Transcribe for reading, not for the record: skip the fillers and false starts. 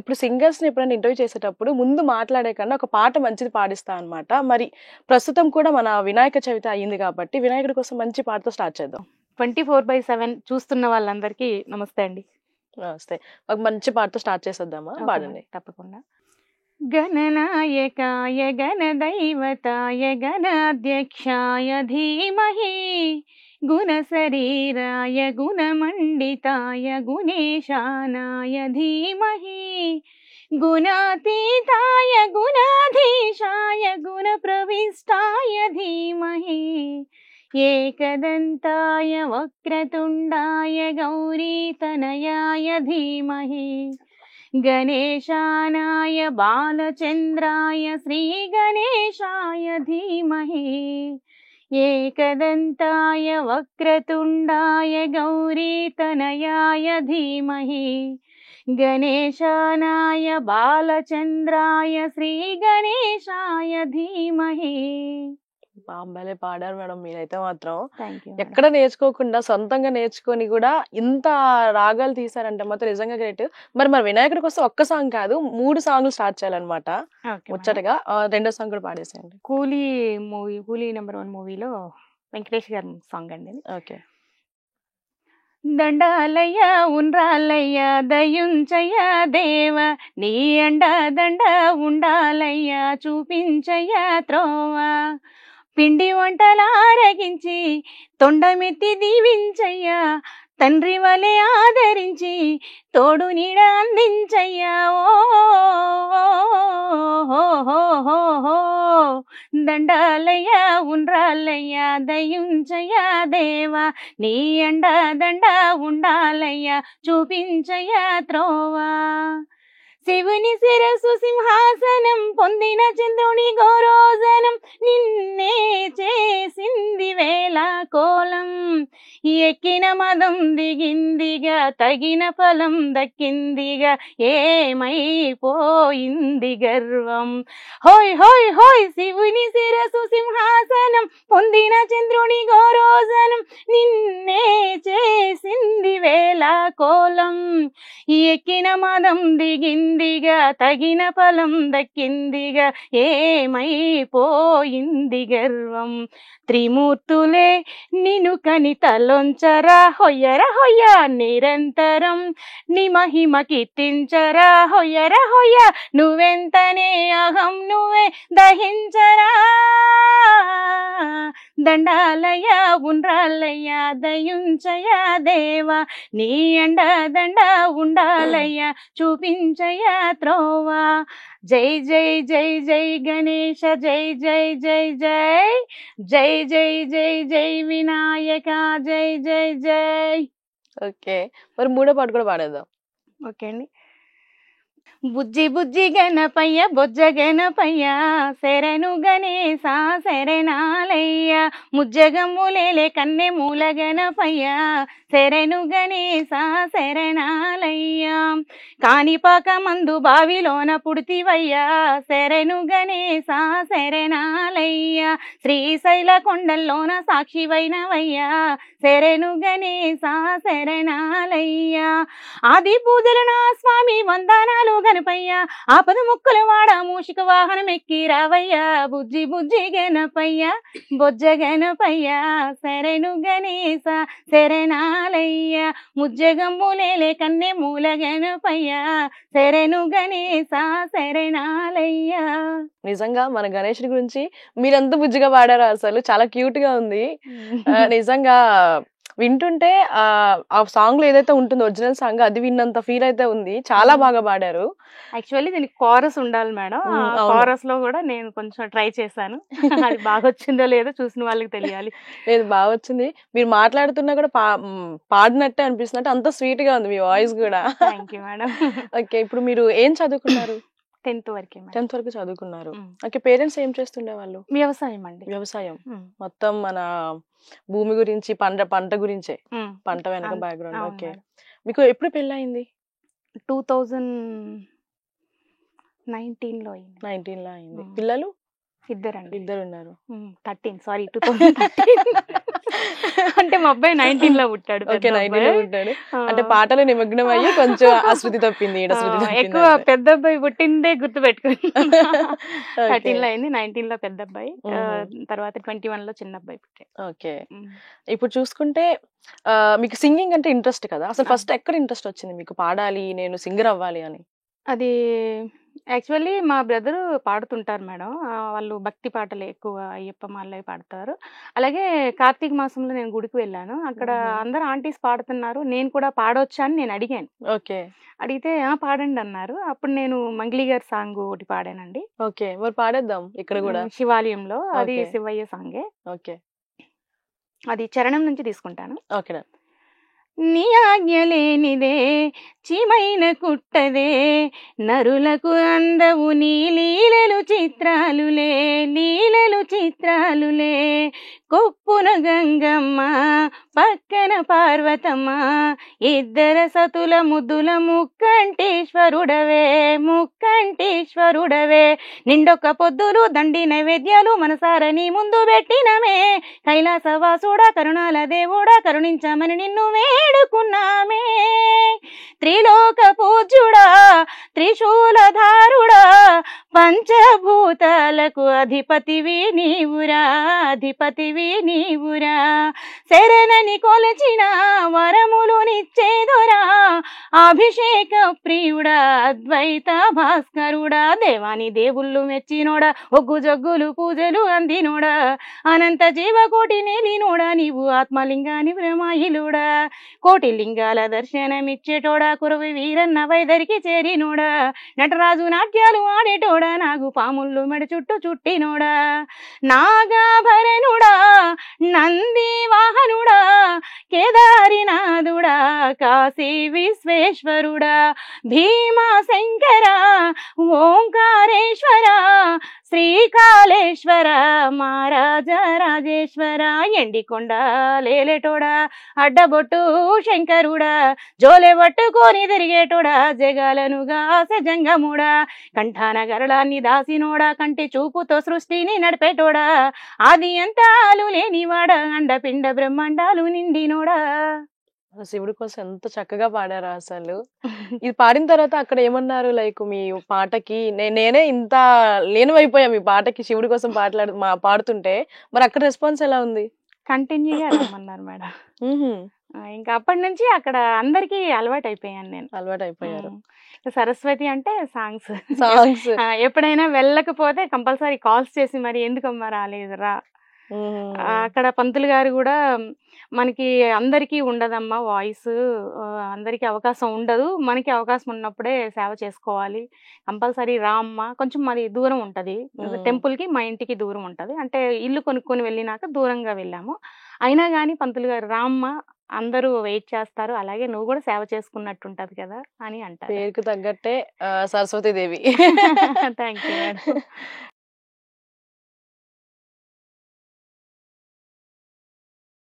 ఇప్పుడు సింగర్స్‌ని ఎప్పుడైనా ఇంటర్వ్యూ చేసేటప్పుడు ముందు మాట్లాడే కన్నా ఒక పాట మంచిది పాడిస్తా అనమాట. మరి ప్రస్తుతం కూడా మన వినాయక చవితి అయింది కాబట్టి వినాయకుడి కోసం మంచి పాటతో స్టార్ట్ చేద్దాం. 24/7 చూస్తున్న వాళ్ళందరికీ నమస్తే అండి. నమస్తే. ఒక మంచి పాటతో స్టార్ట్ చేసేద్దామా? ఓకే పాడండి. మేడం, తప్పకుండా. గణనాయకాయ గణదైవతాయ గణాధ్యక్షాయ ధీమహి గుణశరీరాయ గుణమండితాయ గుణేశానాయ ధీమహి గుణాతీతాయ గుణాధీశాయ గుణప్రవిష్టాయ ధీమహి ఏకదంతాయ వక్రతుండాయ గౌరీతనయాయ ధీమహి గణేశానాయ బాలచంద్రాయ శ్రీగణేశాయ ధీమహి ఏకదంతాయ వక్రతుండాయ గౌరీతనయాయ ధీమహి గణేశానాయ బాలచంద్రాయ శ్రీగణేశాయ ధీమహి. భలే పాడారు మేడం మీరైతే మాత్రం. Thank you. ఎక్కడ నేర్చుకోకుండా సొంతంగా నేర్చుకొని కూడా ఇంత రాగాలు తీశారంటే మాత్రం నిజంగా గ్రేట్. మరి వినాయకుడి కోసం ఒక్క సాంగ్ కాదు 3 సాంగ్లు స్టార్ట్ చేయాలన్నమాట ముచ్చటగా. రెండో సాంగ్ కూడా పాడేసేయండి. కూలీ మూవీ, కూలీ నెంబర్ 1 మూవీలో వెంకటేష్ గారి సాంగ్ అండి. ఓకే. దండాలయ్య ఉండ్రాలయ్య దయుంచయ్య దేవ నీ అండ దండ ఉండాలయ్య చూపించయ్య త్రోవ పిండి వంటలారగించి తొండమెత్తి దీవించయ్యా తండ్రి వలె ఆదరించి తోడు నీడ అందించయ్యా ఓ దండాలయ్య ఉండ్రాలయ్య దయుంచయ్య దేవా నీ అండ దండ ఉండాలయ్య చూపించయ్య త్రోవా శివుని శిరస్సు సింహాసనం పొందిన చంద్రుని గౌరోజనం నిన్నే చేసింది వేళ కోలం ఎక్కిన మదం దిగిందిగా తగిన ఫలం దక్కిందిగా ఏమైపోయింది గర్వం హోయ్ హోయ్ హోయ్ శివుని శిరస్సు సింహాసనం పొందిన చంద్రుని గౌరోజనం నిన్నే చేసింది వేళ కోలం ఎక్కిన మదం దిగిందిగా తగిన ఫలం దక్కిందిగా ఏమైపోయింది గర్వం త్రిమూర్తులే నిన్ను కని తలొంచరా హొయ్యర హొయ్య నిరంతరం నీ మహిమ కీర్తించరా హొయ్యర హొయ్య నువ్వెంతనే అహం నువ్వే దహించరా దండాలయ ఉండ్రాలయ్య దయుంచయ దేవా నీ అండ దండ ఉండాలయ్య చూపించయ త్రోవా జై జై జై జై గణేశ జై జై జై జై జై జై జై జై వినాయక జై జై జై. ఓకే, మరి మూడో పాట కూడా పాడేద్దాం. ఓకే అండి. బుజ్జి బుజ్జి గణపయ్య బొజ్జ గణపయ్య శరణు గణేశ శరణాలయ్య ముజ్జగమ్ములేలే కన్నె మూల గణపయ్య శరణు గణేశ శరణాలయ్య కాణిపాక మందు బావిలోన పుడితివయ్యా శరణు గణేశ శరణాలయ్య శ్రీశైల కొండల్లోన సాక్షివైనవయ్యా శరణు గణేశ శరణాలయ్య ఆది పూజలు నా స్వామి వందనాలు గణపయ్య ఆపద ముక్కులు వాడ మూషిక వాహనం ఎక్కి రావయ్యా బుజ్జి బుజ్జి గణపయ్య బొజ్జ గణపయ్య శరణు గణేశ శరణాలయ్య ముజ్జగమ్ములేలే కన్నె మూల గణపయ్య శరణు గణేశ శరణాలయ్య. నిజంగా మన గణేశుడి గురించి మీరెంత బుజ్జిగా పాడారో అసలు చాలా క్యూట్ గా ఉంది. నిజంగా వింటుంటే ఆ సాంగ్ లో ఏదైతే ఉంటుందో ఒరిజినల్ సాంగ్ అది విన్నంత ఫీల్ అయితే ఉంది. చాలా బాగా పాడారు. యాక్చువల్లీ దీనికి కోరస్ ఉండాలి మేడం. కోరస్ లో కూడా నేను కొంచెం ట్రై చేశాను. అది బాగా వచ్చిందో లేదో చూసిన వాళ్ళకి తెలియాలి. లేదు, బాగా వచ్చింది. మీరు మాట్లాడుతున్నా కూడా పాడినట్టే అనిపిస్తున్నట్టు అంత స్వీట్ గా ఉంది మీ వాయిస్ కూడా. Thank you madam. ఓకే, ఇప్పుడు మీరు ఏం చదువుకున్నారు? 10th వరకే. 10th వరకు చదువుకున్నారు. ఓకే, పేరెంట్స్ ఏం చేస్తుండే వాళ్ళు? వ్యవసాయం అండి. వ్యవసాయం. మొత్తం మన భూమి గురించి పంట గురించే, పంట వెనక బ్యాక్గ్రౌండ్. ఓకే, మీకు ఎప్పుడు పెళ్ళయింది? 2019 లో అయింది. 19 లో అయింది. పిల్లలు? ఇద్దరండి. ఇద్దరు ఉన్నారు. 13 సారీ 2013 అంటే మా అబ్బాయి 19 లో పుట్టాడు. ఓకే, 19 లో పుట్టాడు. అంటే పాటలు నిమగ్నం అయ్యి కొంచెం ఆ శృతి తప్పింది, ఈడ శృతి తప్పింది ఎక్కువ అంతే. పెద్ద అబ్బాయి పుట్టిందే గుర్తు పెట్టుకుని 13 లో అయింది, 19 లో పెద్ద అబ్బాయి, తర్వాత 21 లో చిన్న అబ్బాయి పుట్టాడు. ఓకే, ఇప్పుడు చూసుకుంటే మీకు సింగింగ్ అంటే ఇంట్రెస్ట్ కదా, అసలు ఫస్ట్ ఎక్కడ ఇంట్రెస్ట్ వచ్చింది మీకు పాడాలి, నేను సింగర్ అవ్వాలి అని? అది యాక్చువల్లీ మా బ్రదరు పాడుతుంటారు మేడం. వాళ్ళు భక్తి పాటలు ఎక్కువ అయ్యప్ప మాలవి పాడతారు. అలాగే కార్తీక మాసంలో నేను గుడికి వెళ్ళాను. అక్కడ అందరు ఆంటీస్ పాడుతున్నారు, నేను కూడా పాడొచ్చా అని నేను అడిగాను. ఓకే, అడిగితే పాడండి అన్నారు. అప్పుడు నేను మంగ్లీ గారి సాంగ్ ఒకటి పాడానండి. ఓకే, మరి పాడేద్దాం ఇక్కడ కూడా. శివాలయంలో, అది Okay. శివయ్య సాంగే. ఓకే, అది చరణం నుంచి తీసుకుంటాను. ఓకే. నీ ఆజ్ఞ లేనిదే చీమైన కుట్టదే, నరులకు అందవు నీ లీలలు చిత్రాలులే, లీలలు చిత్రాలులే. కొప్పున గంగమ్మ పక్కన పార్వతమ్మ, ఇద్దర సతుల ముద్దుల ముక్కంటేశ్వరుడవే, ముక్కంటేశ్వరుడవే. నిండొక్క పొద్దులు దండి నైవేద్యాలు మనసారని ముందు పెట్టినమే, కైలాసవాసుడా కరుణాల దేవుడా కరుణించమని నిన్ను వేడుకున్నామే. త్రిలోక పూజ్యుడా త్రిశూలధారుడా, పంచభూతాలకు అధిపతివి నీవురా, అధిపతివి నీవురా. శరణని కొలచిన వరములు నిచ్చేదొరా, అభిషేక ప్రియుడా అద్వైత భాస్కరుడా. దేవాని దేవుళ్ళు మెచ్చినోడా, ఒగ్గు జగ్గులు పూజలు అందినోడా, అనంత జీవకోటి నేలినోడా, నీవు ఆత్మలింగాని బ్రహ్మాయిలుడా. కోటి లింగాల దర్శనమిచ్చేటోడా, కురవి వీరన్న వైదరికి చేరినోడా, నటరాజు నాట్యాలు ఆడేటోడా, నాగు పాముళ్ళు మెడ చుట్టూ చుట్టినోడా. నాగాభరణుడా నంది వాహనుడా, కేదారినాథుడా కాశీ విశ్వేశ్వరుడా, భీమా శంకర ఓంకారేశ్వర, శ్రీకాళేశ్వర మహారాజా రాజేశ్వర. ఎండికొండ లేలేటోడా, అడ్డబొట్టు శంకరుడా, జోలె పట్టుకొని తిరిగేటోడా, జగాలనుగా సజంగముడా. కంఠాన గరళాన్ని దాసినోడా, కంటి చూపుతో సృష్టిని నడిపేటోడా, ఆది అంతాలు లేనివాడా, అండపిండ బ్రహ్మాండాలు నిండినోడా. శివుడి కోసం ఎంత చక్కగా పాడారా అసలు. ఇది పాడిన తర్వాత అక్కడ ఏమన్నారు, లైక్ మీ పాటకి నేనే ఇంత లీనమైపోయా మీ పాటకి, శివుడి కోసం పాడుతుంటే, మరి అక్కడ రెస్పాన్స్ ఎలా ఉంది? కంటిన్యూగా రమ్మన్నారు మేడం. ఇంకా అప్పటి నుంచి అక్కడ అందరికి అలవాటు అయిపోయాను నేను. అలవాటు అయిపోయారు. సరస్వతి అంటే సాంగ్స్ సాంగ్స్ ఎప్పుడైనా వెళ్ళకపోతే కంపల్సరీ కాల్స్ చేసి, మరి ఎందుకమ్మా రాలేదురా. అక్కడ పంతులు గారు కూడా, మనకి అందరికీ ఉండదమ్మా వాయిస్, అందరికీ అవకాశం ఉండదు, మనకి అవకాశం ఉన్నప్పుడే సేవ చేసుకోవాలి, కంపల్సరీ రా అమ్మ. కొంచెం మాది దూరం ఉంటుంది, టెంపుల్కి మా ఇంటికి దూరం ఉంటుంది, అంటే ఇల్లు కొనుక్కొని వెళ్ళినాక దూరంగా వెళ్ళాము. అయినా కానీ పంతులు గారు రా అమ్మ, అందరూ వెయిట్ చేస్తారు, అలాగే నువ్వు కూడా సేవ చేసుకున్నట్టు ఉంటది కదా అని అంటారు. పేరుకు తగ్గట్టే Saraswati Devi. Thank you madam.